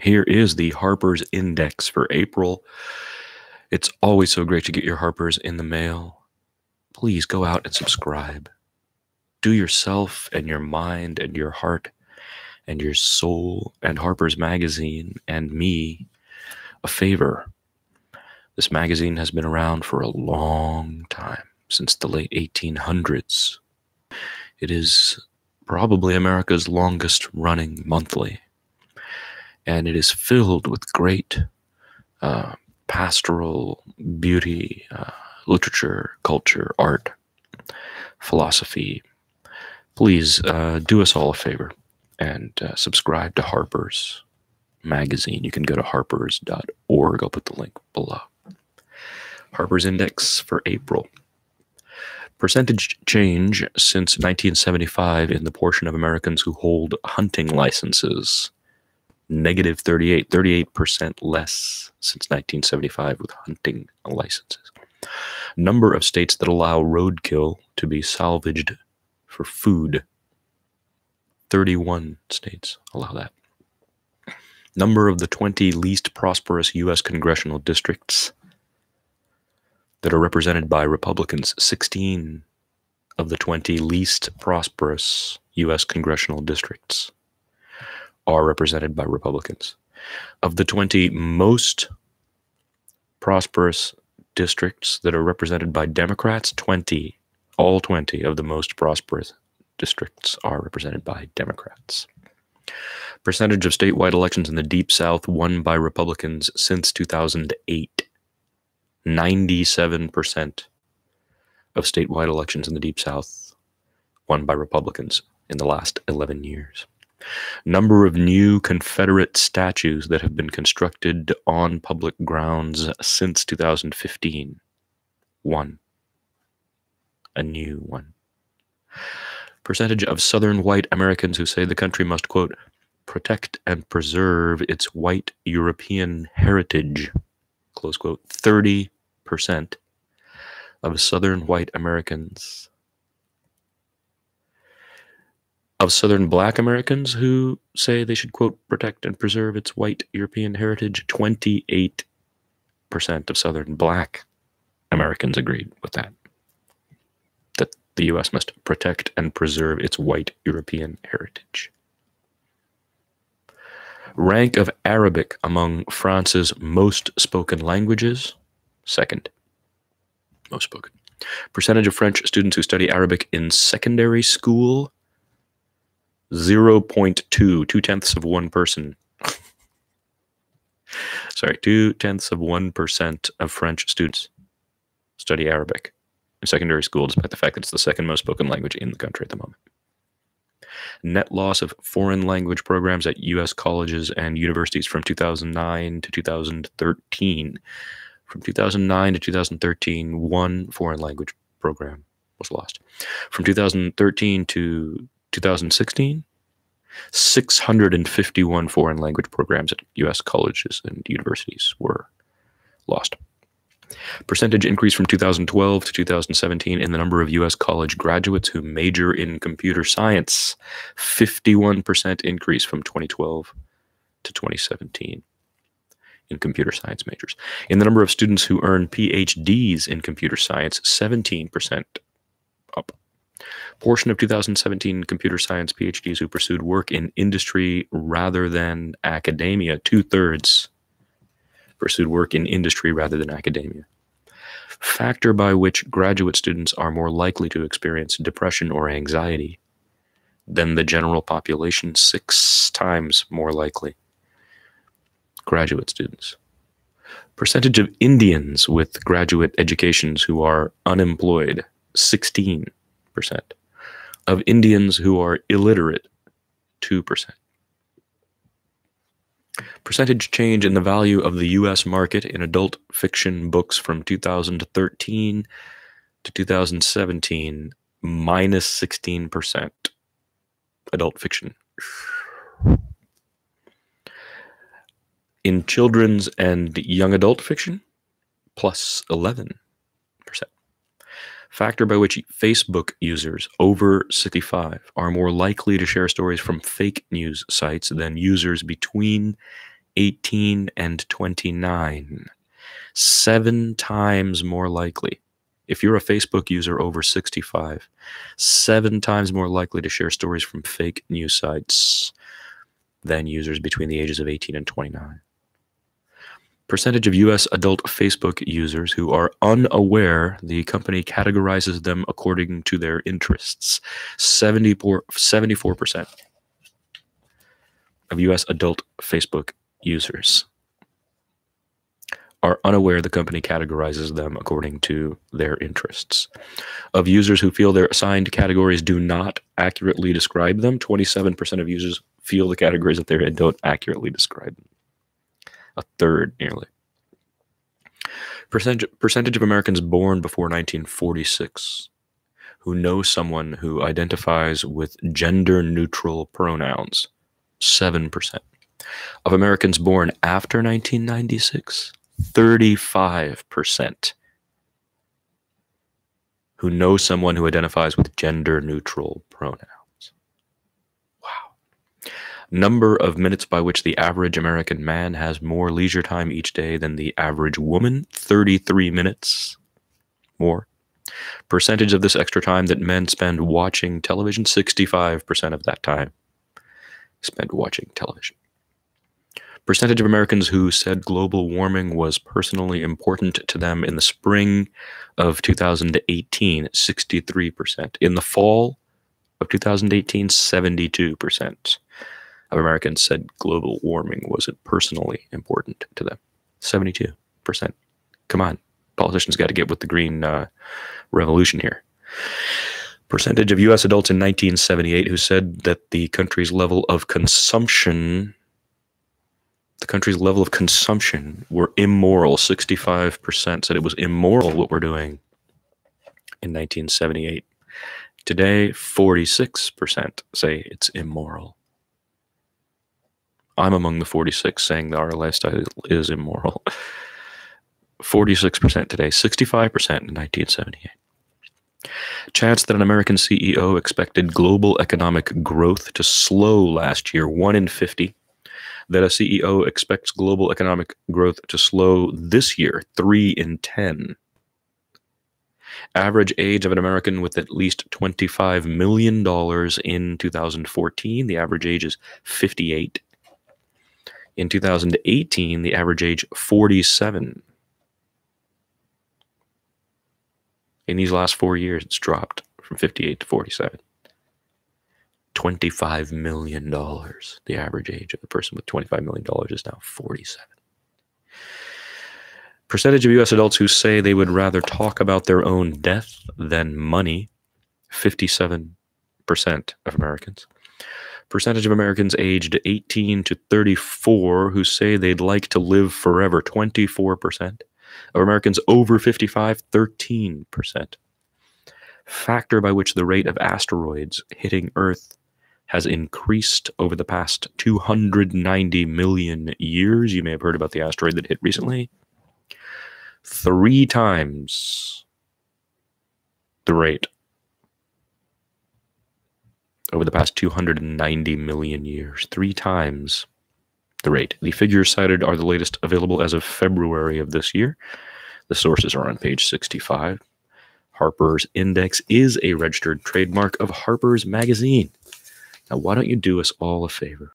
Here is the Harper's Index for April. It's always so great to get your Harper's in the mail. Please go out and subscribe. Do yourself and your mind and your heart and your soul and Harper's Magazine and me a favor. This magazine has been around for a long time, since the late 1800s. It is probably America's longest running monthly, and it is filled with great pastoral beauty, literature, culture, art, philosophy. Please do us all a favor and subscribe to Harper's Magazine. You can go to harpers.org. I'll put the link below. Harper's Index for April. Percentage change since 1975 in the portion of Americans who hold hunting licenses. Negative 38% less since 1975 with hunting licenses. Number of states that allow roadkill to be salvaged for food. 31 states allow that. Number of the 20 least prosperous U.S. congressional districts that are represented by Republicans. 16 of the 20 least prosperous U.S. congressional districts are represented by Republicans. Of the 20 most prosperous districts that are represented by Democrats, all 20 of the most prosperous districts are represented by Democrats. Percentage of statewide elections in the Deep South won by Republicans since 2008. 97% of statewide elections in the Deep South won by Republicans in the last 11 years. Number of new Confederate statues that have been constructed on public grounds since 2015. 1. A new one. Percentage of Southern white Americans who say the country must, quote, protect and preserve its white European heritage, close quote. 30% of Southern white Americans. Of Southern black Americans who say they should, quote, protect and preserve its white European heritage, 28% of Southern black Americans agreed with that. That the U.S. must protect and preserve its white European heritage. Rank of Arabic among France's most spoken languages, second most spoken. Percentage of French students who study Arabic in secondary school, 0.2, 0.2 of 1%. Sorry, 0.2% of French students study Arabic in secondary school, despite the fact that it's the second most spoken language in the country at the moment. Net loss of foreign language programs at U.S. colleges and universities from 2009 to 2013. From 2009 to 2013, one foreign language program was lost. From 2013 to 2016, 651 foreign language programs at U.S. colleges and universities were lost. Percentage increase from 2012 to 2017 in the number of U.S. college graduates who major in computer science. 51% increase from 2012 to 2017 in computer science majors. In the number of students who earn PhDs in computer science, 17% up. Portion of 2017 computer science PhDs who pursued work in industry rather than academia, 2/3 pursued work in industry rather than academia. Factor by which graduate students are more likely to experience depression or anxiety than the general population, 6 times more likely. Graduate students. Percentage of Indians with graduate educations who are unemployed, 16%. Of Indians who are illiterate, 2%. Percentage change in the value of the U.S. market in adult fiction books from 2013 to 2017, minus 16%. Adult fiction. In children's and young adult fiction, plus 11%. Factor by which Facebook users over 65 are more likely to share stories from fake news sites than users between 18 and 29. 7 times more likely. If you're a Facebook user over 65, 7 times more likely to share stories from fake news sites than users between the ages of 18 and 29. Percentage of U.S. adult Facebook users who are unaware the company categorizes them according to their interests. 74% of U.S. adult Facebook users are unaware the company categorizes them according to their interests. Of users who feel their assigned categories do not accurately describe them, 27% of users feel the categories that they're in don't accurately describe them. A third, nearly. Percentage of Americans born before 1946 who know someone who identifies with gender-neutral pronouns, 7%. Of Americans born after 1996, 35% who know someone who identifies with gender-neutral pronouns. Wow. Number of minutes by which the average American man has more leisure time each day than the average woman, 33 minutes more. Percentage of this extra time that men spend watching television, 65% of that time spent watching television. Percentage of Americans who said global warming was personally important to them in the spring of 2018, 63%. In the fall of 2018, 72% of Americans said global warming was personally important to them. 72%. Come on, politicians got to get with the green revolution here. Percentage of U.S. adults in 1978 who said that the country's level of consumption were immoral. 65% said it was immoral what we're doing in 1978. Today, 46% say it's immoral. I'm among the 46 saying that our lifestyle is immoral. 46% today, 65% in 1978. Chance that an American CEO expected global economic growth to slow last year, 1 in 50. That a CEO expects global economic growth to slow this year, 3 in 10. Average age of an American with at least $25 million in 2014, the average age is 58. In 2018, the average age 47. In these last 4 years, it's dropped from 58 to 47. $25 million. The average age of the person with $25 million is now 47. Percentage of U.S. adults who say they would rather talk about their own death than money, 57% of Americans. Percentage of Americans aged 18 to 34 who say they'd like to live forever, 24%. Of Americans over 55, 13%. Factor by which the rate of asteroids hitting Earth has increased over the past 290 million years. You may have heard about the asteroid that hit recently. 3 times the rate over the past 290 million years. 3 times the rate. The figures cited are the latest available as of February of this year. The sources are on page 65. Harper's Index is a registered trademark of Harper's Magazine. Now, why don't you do us all a favor?